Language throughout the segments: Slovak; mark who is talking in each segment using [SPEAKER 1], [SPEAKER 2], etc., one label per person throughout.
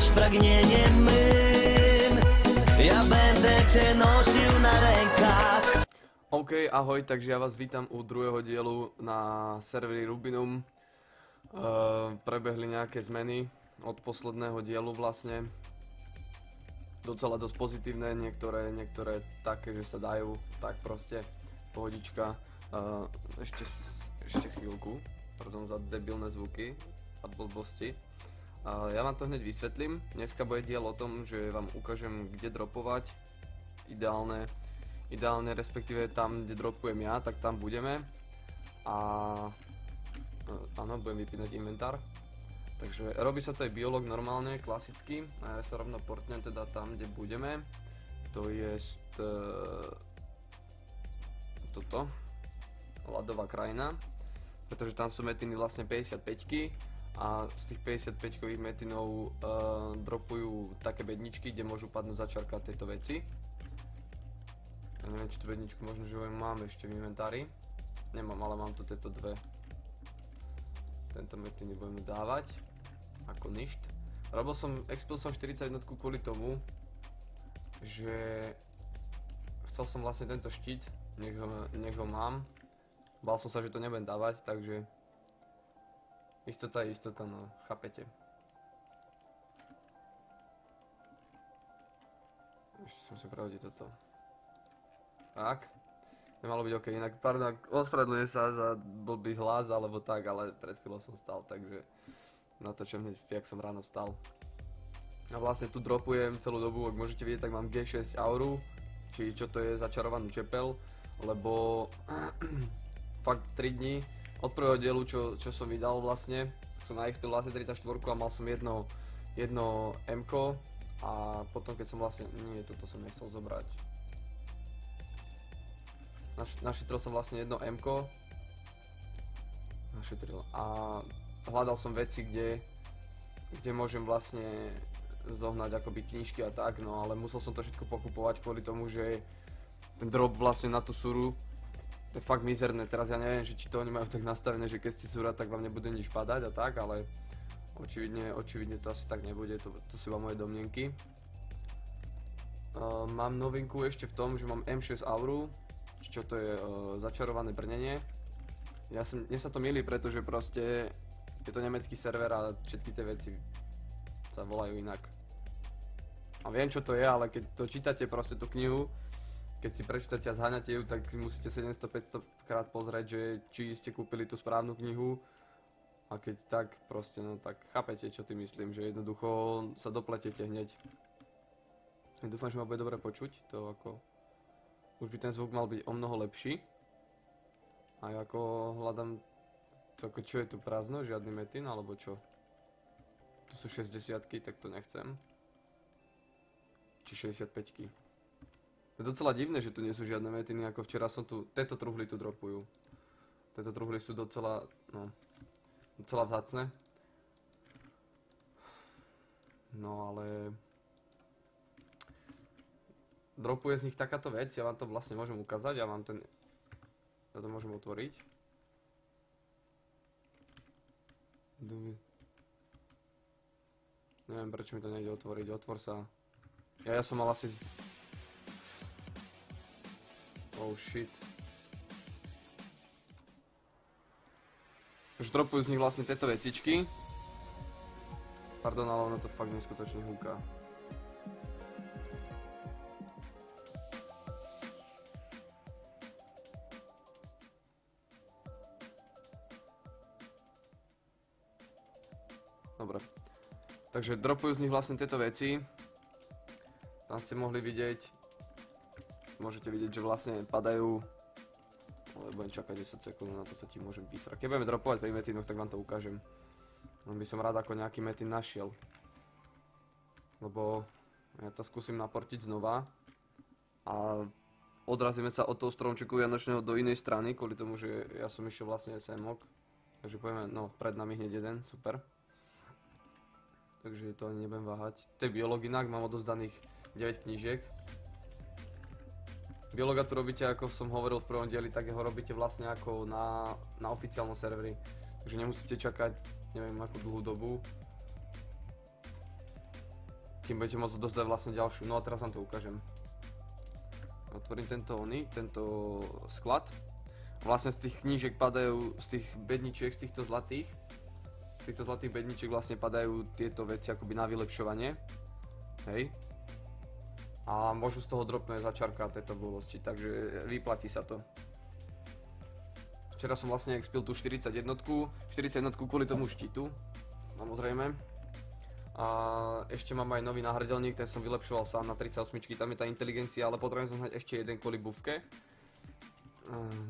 [SPEAKER 1] budeš pragnieniem mým. Ja będę cię nosił na rękach.
[SPEAKER 2] OK, ahoj, takže ja vás vítam u druhého dielu na serveri Rubinum. Prebehli nejaké zmeny od posledného dielu vlastne. Docela dosť pozitívne, niektoré také, že sa dajú, tak proste, pohodička. Ešte chvíľku, pardon za debilné zvuky a blbosti. Ja vám to hneď vysvetlím. Dneska bude diel o tom, že vám ukážem, kde dropovať. Ideálne respektíve tam, kde dropujem ja, tak tam budeme. A áno, budem vypínať inventár. Takže robí sa to aj biolog normálne, klasicky. A ja sa rovno portnem teda tam, kde budeme. To je toto. Ľadová krajina. Pretože tam sú metiny vlastne 55-ky. A z tých 55-kových metinov dropujú také bedničky, kde môžu padnúť začarkať tieto veci. Ja neviem, či tú bedničku možno, že ju mám ešte v inventári. Nemám, ale mám tu tieto dve. Tento metiny budeme dávať ako ništ. Expil som 41 kvôli tomu, že chcel som vlastne tento štít, nech ho mám. Bál som sa, že to nebudem dávať, takže istota je istota, no, chápete. Ešte som si prehodiť toto. Tak. Nemalo byť OK, inak, pardon, ospravedlňujem sa za blbý hlas alebo tak, ale pred chvíľou som stal, takže natočím hneď, jak som ráno vstal. A vlastne tu dropujem celú dobu, ak môžete vidieť, tak mám G6 auru, či čo to je začarovanú čepel, lebo fakt 3 dní od prvého dielu, čo som vydal vlastne, som na XP vlastne 34 a mal som jedno M-ko a potom keď som vlastne, nie, toto som nechcel zobrať. Našetril som vlastne jedno M-ko a hľadal som veci, kde môžem vlastne zohnať akoby knižky a tak, no ale musel som to všetko pokupovať kvôli tomu, že ten drop vlastne na tú suru to je fakt mizerné. Teraz ja neviem, či to oni majú tak nastavené, že keď ste sura, tak vám nebude nič padať a tak, ale očividne to asi tak nebude, to sú iba moje domnienky. Mám novinku ešte v tom, že mám M6 auru, čo to je začarované brnenie. Mne sa to mýli, pretože proste je to nemecký server a všetky tie veci sa volajú inak. A viem, čo to je, ale keď to čítate proste tú knihu, keď si prečítate a zháňate ju, tak musíte 700-500 krát pozrieť, že či ste kúpili tú správnu knihu. A keď tak proste, no tak chápete, čo tým myslím, že jednoducho sa dopletete hneď. Dúfam, že ma bude dobre počuť, to ako už by ten zvuk mal byť o mnoho lepší. A ja ako hľadám, to ako čo je tu prázdno, žiadny metin, alebo čo? Tu sú 60-ky, tak to nechcem. Či 65-ky. Je docela divné, že tu nie sú žiadne metiny, ako včera som tu, tieto truhly tu dropujú. Tieto truhly sú docela vzácne. No ale dropuje z nich takáto vec, ja vám to vlastne môžem ukázať, ja to môžem otvoriť. Neviem, prečo mi to nejde otvoriť, otvor sa. Ja som mal asi... Oh shit. Už dropujú z nich vlastne tieto vecičky. Pardon, ale ono to fakt neskutočne húka. Dobre. Takže dropujú z nich vlastne tieto veci. Tam ste mohli vidieť. Môžete vidieť, že vlastne padajú. Ale budem čakať 10 sekúnd, na to sa ti môžem písať. Keď budeme dropovať pri metinoch, tak vám to ukážem. Len by som rád ako nejaký metin našiel. Lebo ja to skúsim naportiť znova. A odrazíme sa od toho stromčeku vianočného do inej strany, kvôli tomu, že ja som išiel vlastne SMok. Takže povieme, no pred nami hneď jeden, super. Takže to ani nebudem váhať. To je biológ inak, mám odovzdaných 9 knížiek. Biologa tu robíte, ako som hovoril v prvom dieli, tak ho robíte vlastne ako na oficiálnom serveri. Takže nemusíte čakať, neviem akú dlhú dobu. kým budete môcť dostať vlastne ďalšiu. No a teraz vám to ukážem. Otvorím tento sklad. Vlastne z tých knížek padajú, z tých bedničiek, z týchto zlatých bedničiek vlastne padajú tieto veci akoby na vylepšovanie. Hej. A môžu z toho dropnúť začarka a tieto blbosti, takže vyplatí sa to. Včera som vlastne expil tú 41 kvôli tomu štítu, samozrejme. A ešte mám aj nový náhrdelník, ten som vylepšoval sám na 38, tam je tá inteligencia, ale potrebujem som hnať ešte jeden kvôli bufke.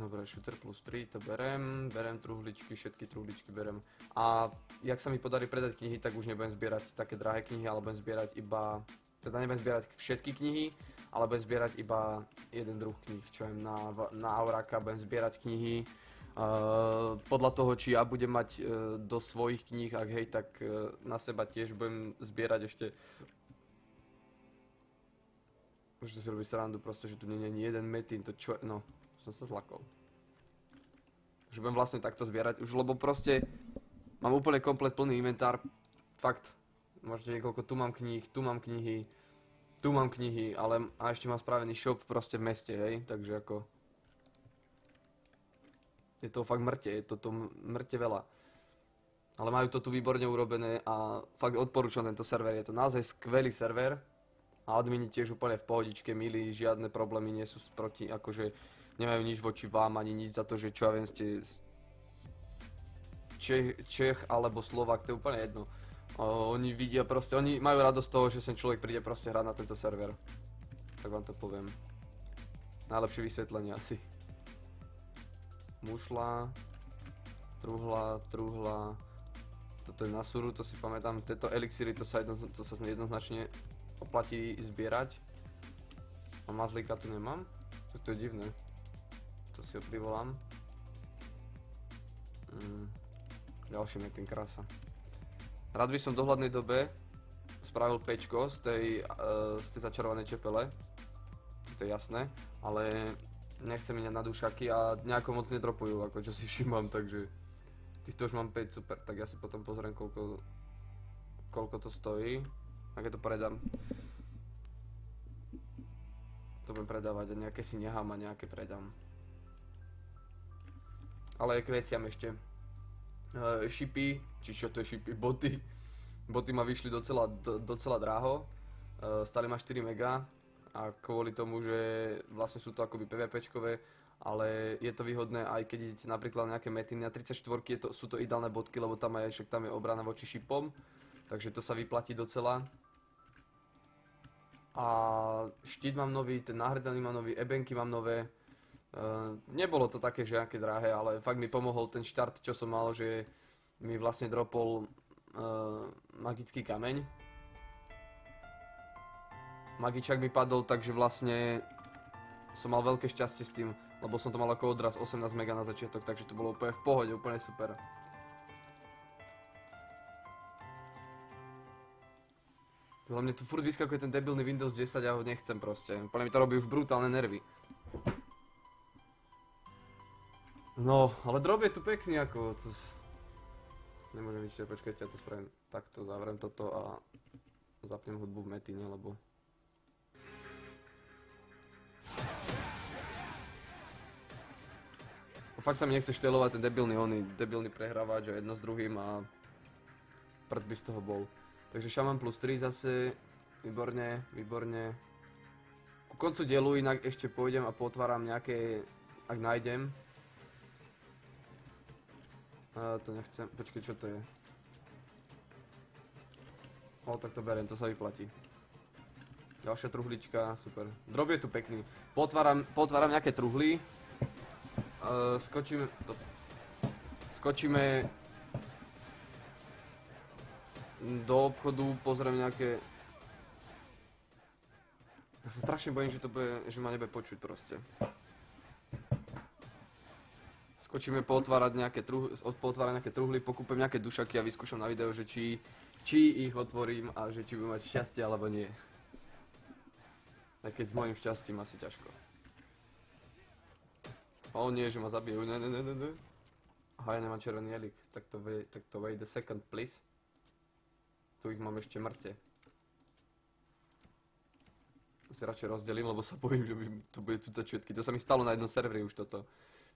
[SPEAKER 2] Dobre, shooter plus 3, to berem truhličky, všetky truhličky berem. A jak sa mi podarí predať knihy, tak už nebudem zbierať také drahé knihy, ale budem zbierať iba, teda nebudem zbierať všetky knihy, ale budem zbierať iba jeden druh knih, čo je na Auráka, budem zbierať knihy. Podľa toho, či ja budem mať do svojich kníh, ak hej, tak na seba tiež budem zbierať ešte. Už to si robí srandu, proste, že tu nie je ani jeden metín, to čo, no, som sa zlakol. Že budem vlastne takto zbierať, už lebo proste mám úplne komplet plný inventár, fakt, môžete niekoľko, tu mám kníh, tu mám knihy, tu mám knihy, ale a ešte mám spravený shop proste v meste, hej, takže ako je to fakt mŕte, je to mŕte veľa. Ale majú to tu výborne urobené a fakt odporúčam tento server, je to naozaj skvelý server. A admini tiež úplne v pohodičke, milí, žiadne problémy nie sú proti, akože nemajú nič voči vám, ani nič za to, že čo ja viem, ste Čech alebo Slovák, to je úplne jedno. Oni vidia proste, oni majú radosť z toho, že sem človek príde proste hrať na tento server. Tak vám to poviem. Najlepšie vysvetlenie asi. Mušla, truhla, toto je na suru, to si pamätám, tieto elixíry, to sa jednoznačne oplatí zbierať. A mazlíka tu nemám, tak to je divné, to si ho privolám. Ďalší metín, krása. Rád by som v dohľadnej dobe spravil pečko z tej začarovanej čepele, to je jasné, ale nechcem miniať na dušaky a nejako moc nedropujú, ako čo si všímam, takže týchto už mám 5, super, tak ja si potom pozriem, koľko to stojí, ak to predám. To budem predávať a nejaké si nechám a nejaké predám. Ale k veciam ešte. Shipy, či čo to je shipy, boty. Boty ma vyšli docela dráho, stali ma 4 mega. A kvôli tomu, že vlastne sú to akoby PvPčkové, ale je to výhodné aj keď idete napríklad na nejaké metiny na 34, sú to ideálne bodky, lebo tam je obrana voči šipom, takže to sa vyplatí docela. A štít mám nový, ten náhrdelný mám nový, ebenky mám nové. Nebolo to také, že aké drahé, ale fakt mi pomohol ten štart, čo som mal, že mi vlastne dropol magický kameň. Magičak mi padol, takže vlastne som mal veľké šťastie s tým, lebo som to mal ako odraz 18 mega na začiatok, takže to bolo úplne v pohode, úplne super. Hlavne tu furt vyskakuje ten debilný Windows 10, ja ho nechcem proste, podľa mi to robí už brutálne nervy. No, ale drop je tu pekný ako, nemôžem nič, počkajte, ja to spravím takto, zavriem toto a zapnem hudbu v metine, lebo fakt sa mi nechce štelovať ten debilný prehrávač a jedno s druhým a prd by z toho bol. Takže šaman plus 3 zase, výborne. Ku koncu dielu inak ešte pôjdem a potváram nejaké, ak nájdem. To nechcem, počkej, čo to je? Tak to beriem, to sa vyplatí. Ďalšia truhlička, super. Drop je tu pekný. Potváram nejaké truhly. Skočíme do obchodu, pozriem nejaké. Ja sa strašne bojím, že ma nebude počuť proste. Skočíme pootvárať nejaké truhly, pokúpem nejaké dušaky a vyskúšam na videu, že či ich otvorím a že či budem mať šťastie alebo nie. Aj keď s mojím šťastím asi ťažko. Nie, že ma zabijú, ne. Aha, ja nemám červený elik, tak to wait a second, please. Tu ich mám ešte mŕte. si radšej rozdelím, lebo sa bojím, že by to bude cucať všetky. To sa mi stalo na jednom serveri už toto.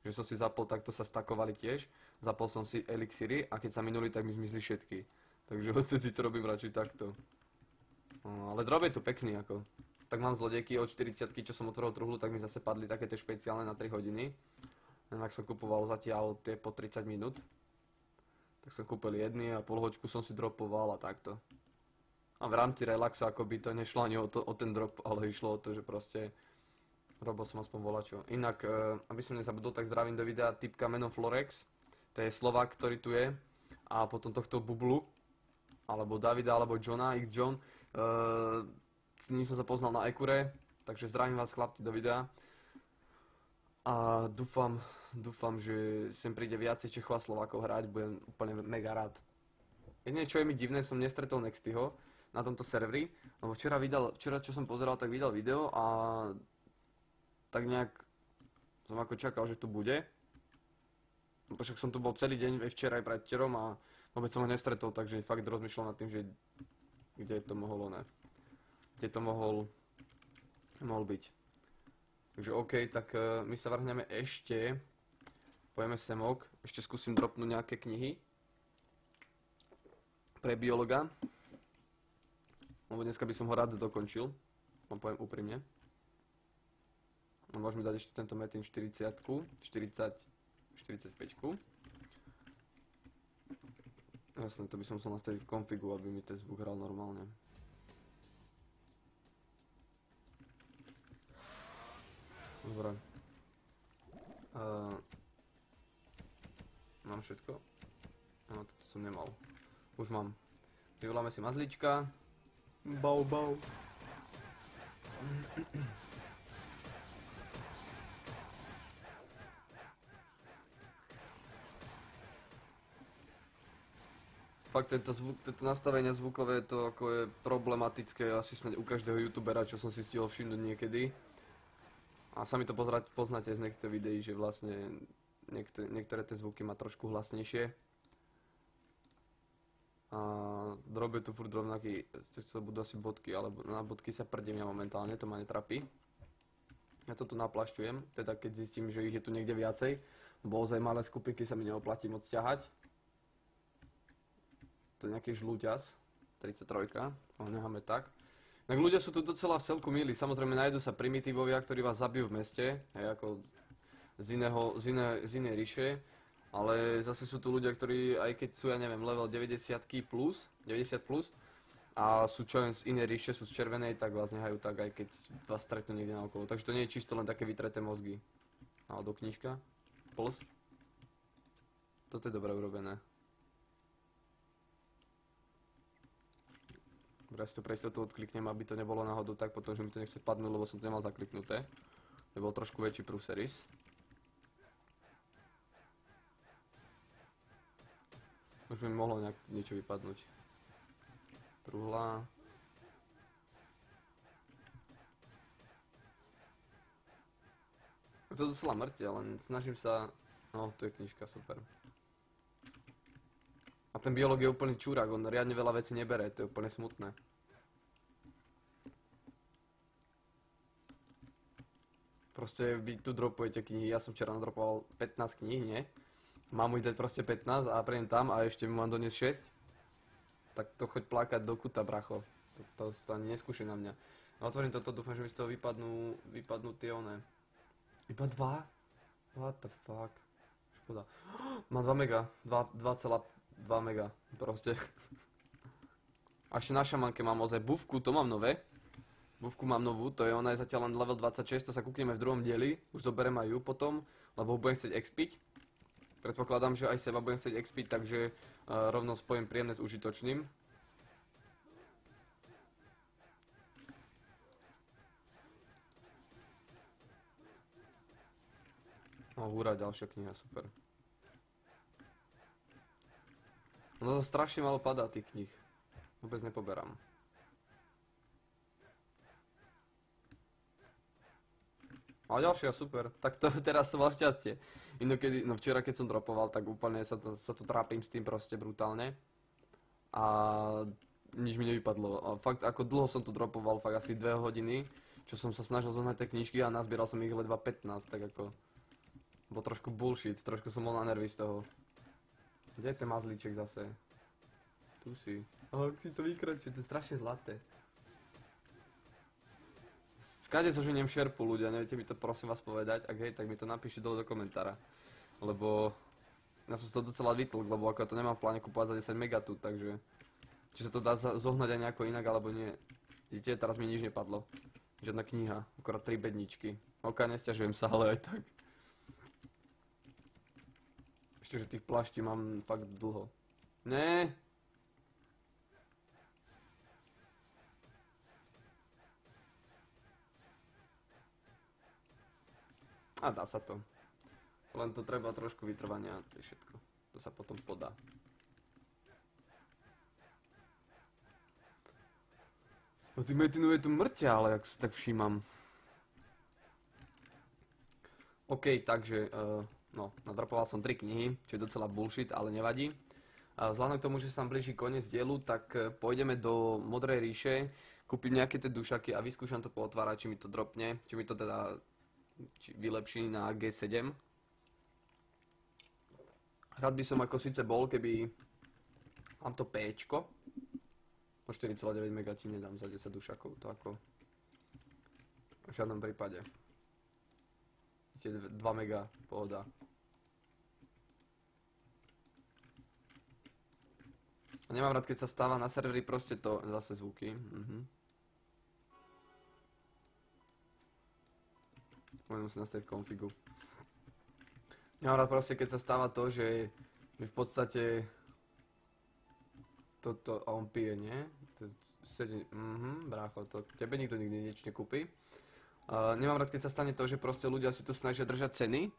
[SPEAKER 2] Že som si zapol, takto sa stakovali tiež. Zapol som si elixíry a keď sa minuli, tak mi zmizli všetky. Takže odtedy to robím radšej takto. No, ale drop je tu pekný ako. Tak mám zlodejky od 40, čo som otvoril truhlu, tak mi zase padli také tie špeciálne na 3 hodiny. Inak som kupoval zatiaľ tie po 30 minút. Tak som kúpil jedny a polhoďku som si dropoval a takto. A v rámci relaxa akoby to nešlo ani o ten drop, ale išlo o to, že proste robil som aspoň volačo. Inak, aby som nezabudol, tak zdravím do videa typka menom Florex. To je Slovák, ktorý tu je. A potom tohto Bublu, alebo Davida, alebo Johna, X John. S ním som sa poznal na Ekure, takže zdravím vás chlapci do videa. A dúfam, že sem príde viacej Čechov a Slovákov hrať, budem úplne mega rád. Jedine čo je mi divné, som nestretol Nextyho na tomto serveri, lebo včera čo som pozeral, tak vydal video a tak nejak som ako čakal, že tu bude. Však som tu bol celý deň včera aj predvčerom a vôbec som ho nestretol, takže fakt rozmýšľam nad tým, že kde to mohlo, ne? Kde to mohol byť. Takže OK, tak my sa vrhneme ešte, pojeme semok, ešte skúsim dropnúť nejaké knihy pre biologa, lebo dneska by som ho rád dokončil, vám poviem úprimne. Môžeme dať ešte tento metin 45. Jasne, to by som musel nastaviť v konfigu, aby mi ten zvuk hral normálne. Dobre. Mám všetko? No, toto som nemal. Už mám. Vyvoláme si mazlička. Bau, bau. Fakt tento nastavenie zvukové, to ako je problematické asi snáď u každého youtubera, čo som si stihol všimnúť niekedy. A sami to poznáte z Nextov videí, že vlastne niektoré tie zvuky má trošku hlasnejšie. A drop je tu furt rovnaký, to budú asi bodky, alebo na bodky sa prdím ja momentálne, to ma netrapí. Ja to tu naplašťujem, teda keď zistím, že ich je tu niekde viacej, lebo ozaj malé skupinky sa mi neoplatí moc ťahať. To je nejaký žlúťas, 33, ho necháme tak. Tak ľudia sú tu docela v celku milí, samozrejme nájdú sa primitívovia, ktorí vás zabijú v meste, ako z inej ríše, ale zase sú tu ľudia, ktorí aj keď sú, ja neviem, level 90 plus, a sú čo len z inej ríše, sú z červenej, tak vás nehajú tak, aj keď vás stretnú niekde naokolo. Takže to nie je čisto len také vytreté mozgy. Alebo knižka, plus. Toto je dobre urobené. Dobre, si to pre istotu odkliknem, aby to nebolo náhodou tak potom, že mi to nechce padnúť, lebo som to nemal zakliknuté. To bol trošku väčší prúseris. Už mi mohlo niečo vypadnúť. Truhla. Je to docela mŕte, len snažím sa... No, tu je knižka, super. A ten biológ je úplný čurák, on riadne veľa vecí nebere, to je úplne smutné. Proste vy tu dropujete knihy, ja som včera nadropoval 15 kníh, nie? Mám mu dať proste 15 a prídem tam a ešte mu mám doniesť 6? Tak to choď plakať do kuta, bracho. To ani neskúšaj na mňa. No, otvorím toto, dúfam, že mi z toho vypadnú tie one. Iba 2? What the fuck? Škoda. Mám 2 mega, 2,2 mega, proste. A ešte na šamanke mám ozaj bufku, to mám nové. Bufku mám novú, to je ona je zatiaľ len level 26, to sa kúkneme v druhom dieli, už zoberiem aj ju potom, lebo ho budem chcieť expiť. Predpokladám, že aj seba budem chcieť expiť, takže rovno spojím príjemné s užitočným. No hurá, ďalšia kniha, super. No to strašne malo padá tých kníh. Vôbec nepoberám. A ďalšia, super. Tak to teraz som mal šťastie. Inokedy, no včera keď som dropoval, tak úplne sa tu trápim s tým proste brutálne. A nič mi nevypadlo. A fakt ako dlho som tu dropoval, fakt asi 2 hodiny. čo som sa snažil zohnať tie knižky a nazbieral som ich ledva 15, tak ako... Bol trošku bullshit, trošku som bol na nervy z toho. Kde je ten mazlíček zase? Tu si. Ak si to vykročí, to je strašne zlaté. Skade zoženiem šerpu, ľudia, neviete mi to prosím vás povedať? Ak hej, tak mi to napíšte dole do komentára. Lebo... Ja som to docela vytlk, lebo ako ja to nemám v pláne kúpovať za 10 mega tu, takže... Či sa to dá zohnať aj nejako inak, alebo nie. Vidíte, teraz mi nič nepadlo. Žiadna kniha, akorát 3 bedničky. Ok, nesťažujem sa, ale aj tak. Ešte, že tých pláští mám fakt dlho. Ne. A dá sa to. Len to treba trošku vytrvania, to je všetko. To sa potom podá. No tým Metinov je tu mŕťa, ale jak si tak všímam. OK, takže, no, nadrapoval som 3 knihy, čo je docela bullshit, ale nevadí. Vzhľadom k tomu, že sa nám blíži koniec dielu, tak pôjdeme do Modrej ríše, kúpim nejaké tie dušaky a vyskúšam to pootvárať, či mi to dropne, či mi to teda vylepší na G7. Rád by som ako síce bol, keby mám to Pčko. O 4,9 MB ti nedám za 10 dušakov, to ako v žiadnom prípade. 2 MB, pohoda. A nemám rád, keď sa stáva na serveri proste to, zase zvuky. Môžem si nastaviť konfigu. Nemám rád proste, keď sa stáva to, že v podstate toto, a on pije, nie? Brácho, to tebe nikto nikdy nič nekúpi. Nemám rád, keď sa stane to, že proste ľudia si tu snažia držať ceny.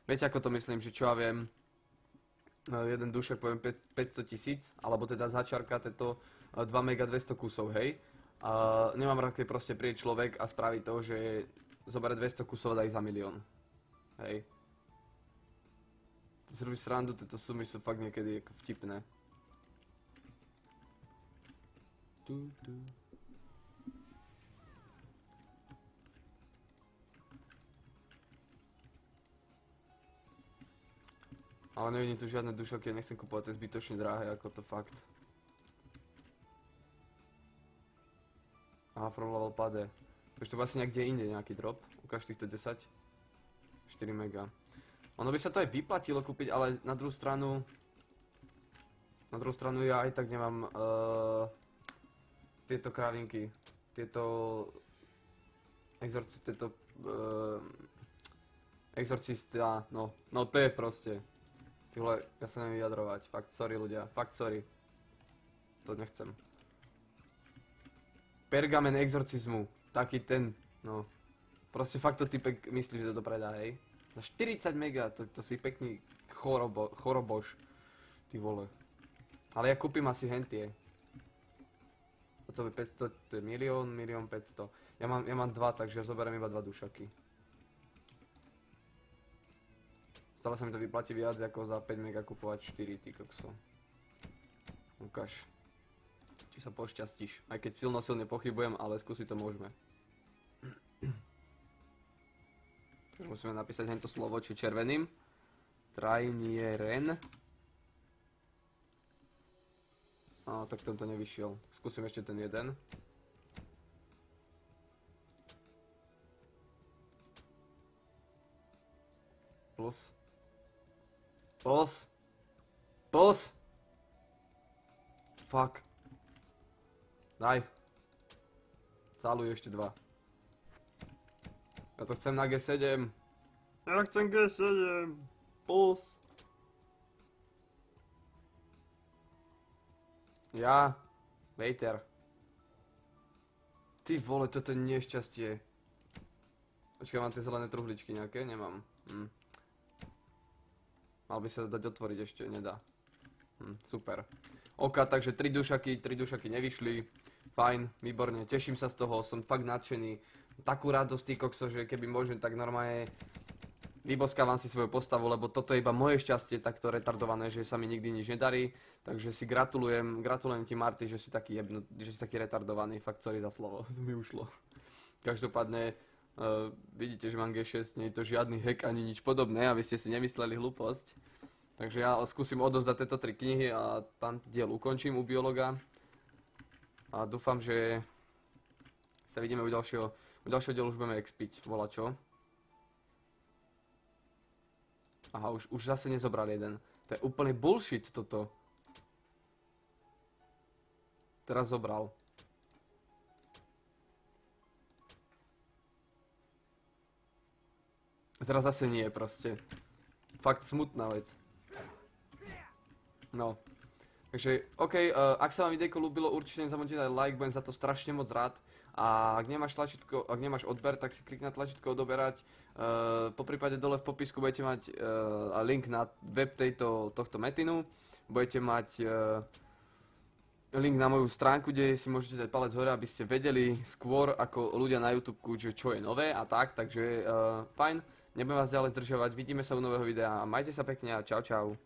[SPEAKER 2] Viete, ako to myslím, že čo ja viem, jeden dušek poviem 500 000, alebo teda začarka tieto 2 mega 200 kusov, hej. Nemám rád, keď proste príde človek a spraví to, že zoberie 200 kusov a dá ich za 1 000 000. Hej. To si robí srandu, tieto sumy sú fakt niekedy ako vtipné. Ale nevidím tu žiadne dušoky, ja nechcem kúpovať, to je zbytočne drahé, ako to fakt. Aha, from level pade. Takže to vlastne niekde inde nejaký drop, ukáž týchto 10. 4 mega. Ono by sa to aj vyplatilo kúpiť, ale na druhú stranu ja aj tak nemám tieto kravinky, tieto exorcista, no to je proste. Tyhle, ja sa neviem vyjadrovať, fakt sorry ľudia, fakt sorry. To nechcem. Pergamen exorcizmu, taký ten, no. Proste fakt to typek myslí, že to predá, hej. Za 40 mega, to si pekný chorobož, ty vole. Ale ja kúpim asi hentie. To je 500, to je 1 500 000. Ja mám 2, takže ja zoberiem iba 2 dušaky. Stále sa mi to vyplatí viac ako za 5 mega kupovať 4, ty kokso. Ukáž. Či sa pošťastíš. Aj keď silne pochybujem, ale skúsiť to môžeme. Musíme napísať hento slovo, či červeným. Trainieren. Tak tento nevyšiel. Skúsim ešte ten jeden. Plus. Fuck. Daj. Caluj ešte 2. Ja to chcem na G7. Ja chcem G7. Plus. Ja. Waiter. Ty vole, toto je nešťastie. Počkaj, mám tie zelené truhličky nejaké? Nemám. Mal by sa dať otvoriť ešte, nedá. Super. OK, takže 3 dušaky nevyšli. Fajn, výborne, teším sa z toho, som fakt nadšený. Takú radosť, ty kokso, že keby môžem, tak normálne vyboskávam si svoju postavu, lebo toto je iba moje šťastie takto retardované, že sa mi nikdy nič nedarí. Takže si gratulujem ti Marty, že si taký retardovaný, fakt sorry za slovo, to mi ušlo. Každopádne vidíte, že mám G6, nie je to žiadny hack ani nič podobné, aby ste si nemysleli hlúposť. Takže ja skúsim odovzdať tieto 3 knihy a tam diel ukončím u biologa. A dúfam, že sa vidíme u ďalšieho dielu, už budeme expiť, volačo. Aha, už zase nezobral jeden. To je úplný bullshit toto. Teraz zobral. Teraz zase nie, proste. Fakt smutná vec. No. Takže, OK, ak sa vám videjko ľúbilo, určite nezabudnite dať like, budem za to strašne moc rád. A ak nemáš odber, tak si klik na tlačítko odoberať. Po prípade dole v popisku budete mať link na web tohto Metinu. Budete mať link na moju stránku, kde si môžete dať palec hore, aby ste vedeli skôr ako ľudia na YouTube, že čo je nové a tak. Takže fajn, nebudem vás ďalej zdržovať, vidíme sa u nového videa. Majte sa pekne a čau čau.